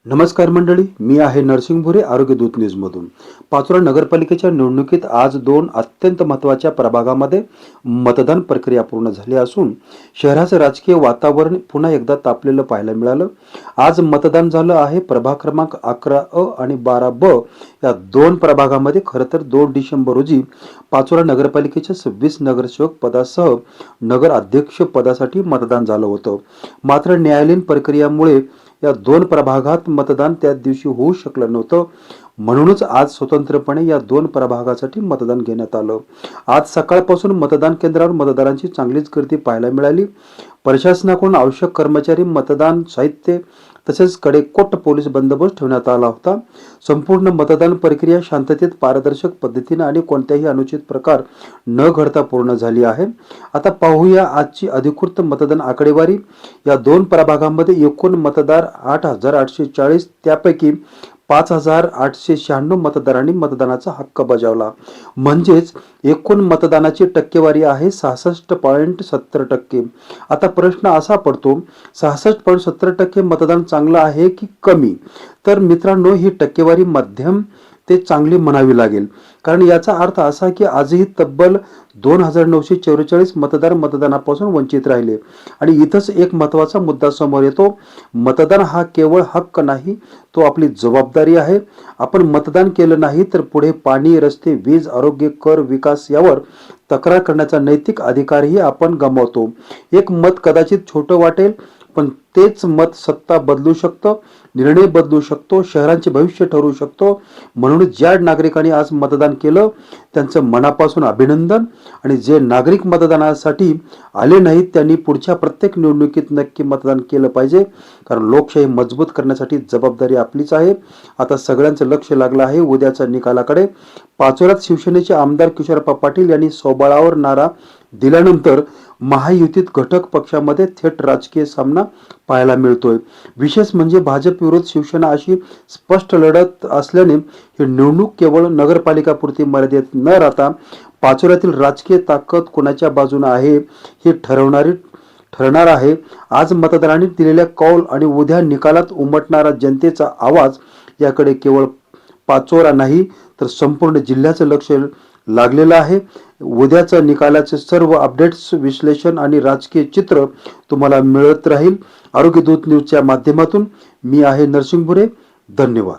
नमस्कार मंडळी, मी आहे नरसिंग भुरे आरोग्य दूत न्यूज मधून. पाचोरा नगरपालिकेच्या निवडणुकीत आज दोन अत्यंत महत्त्वाच्या प्रभागामध्ये मतदान प्रक्रिया पूर्ण झाली असून शहराचं राजकीय वातावरण पुन्हा एकदा तापलेलं पाहायला मिळालं. आज मतदान झालं आहे प्रभाग क्रमांक 11A आणि 12B या दोन प्रभागामध्ये. खरं तर 2 डिसेंबर रोजी पाचोरा नगरपालिकेच्या 26 नगरसेवक पदासह नगर अध्यक्ष पदासाठी मतदान झालं होतं. मात्र न्यायालयीन प्रक्रियामुळे या दोन प्रभागात मतदान त्या दिवशी होऊ शकलं नव्हतं. म्हणूनच आज स्वतंत्रपणे या दोन प्रभागासाठी मतदान घेण्यात आलं. आज सकाळपासून मतदान केंद्रावर मतदारांची चांगलीच गर्दी पाहायला मिळाली. प्रशासनाकडून आवश्यक कर्मचारी, मतदान साहित्य तसेच कडेकोट पोलीस बंदोबस्त ठेवण्यात आला होता. संपूर्ण मतदान प्रक्रिया शांततेत, पारदर्शक पद्धतीने आणि कोणत्याही अनुचित प्रकार न घडता पूर्ण झाली आहे. आता पाहूया आजची अधिकृत मतदान आकडेवारी. या दोन प्रभागांमध्ये एकूण मतदार 8,840, त्यापैकी 5,896 मतदारांनी मतदानाचा हक्क बजावला. म्हणजेच एकूण मतदानाची टक्केवारी आहे 66.70%. आता प्रश्न असा पडतो, 66.70% मतदान चांगलं आहे की कमी? तर मित्रांनो, ही टक्केवारी मध्यम ते चांगली म्हणावी लागेल. कारण याचा अर्थ असा की आजही तब्बल 2,944 मतदार मतदानापासून वंचित राहिले. आणि इथंच एक महत्त्वाचा मुद्दा समोर येतो. मतदान हा केवळ हक्क नाही, तो आपली जबाबदारी आहे. आपण मतदान केलं नाही तर पुढे पाणी, रस्ते, वीज, आरोग्य, कर, विकास यावर तक्रार करण्याचा नैतिक अधिकारही आपण गमावतो. एक मत कदाचित छोटं वाटेल, पण तेच मत सत्ता बदलू शकतं, निर्णय बदलू शकतो, शहरांचे भविष्य ठरवू शकतो. म्हणून ज्या नागरिकांनी आज मतदान केलं त्यांचं मनापासून अभिनंदन. आणि जे नागरिक मतदानासाठी आले नाहीत त्यांनी पुढच्या प्रत्येक निवडणुकीत नक्की मतदान केलं पाहिजे. कारण लोकशाही मजबूत करण्यासाठी जबाबदारी आपलीच आहे. आता सगळ्यांचं लक्ष लागलं आहे उद्याच्या निकालाकडे. पाचोऱ्यात शिवसेनेचे आमदार किशोरप्पा पाटील यांनी स्वबळावर नारा दिल्यानंतर महायुतीत घटक पक्षामध्ये थेट राजकीय सामना पाहायला मिळतोय. विशेष म्हणजे भाजप विरोध शिवसेना अशी स्पष्ट लढत असल्याने ही निवडणूक केवळ नगरपालिकापुरती मर्यादित न राहता पाचोऱ्यातील राजकीय ताकद कोणाच्या बाजूने आहे हे ठरणार आहे. आज मतदारांनी दिलेल्या कौल आणि उद्या निकालात उमटणारा जनतेचा आवाज याकडे केवळ पाचोरा नाही तर संपूर्ण जिल्ह्याचं लक्ष लागलेलं आहे. उद्याच्या निकालाचे सर्व अपडेट्स, विश्लेषण आणि राजकीय चित्र तुम्हाला मिळत राहील आरोग्य दूत न्यूजच्या माध्यमातून. मी आहे नरसिंग भुरे. धन्यवाद.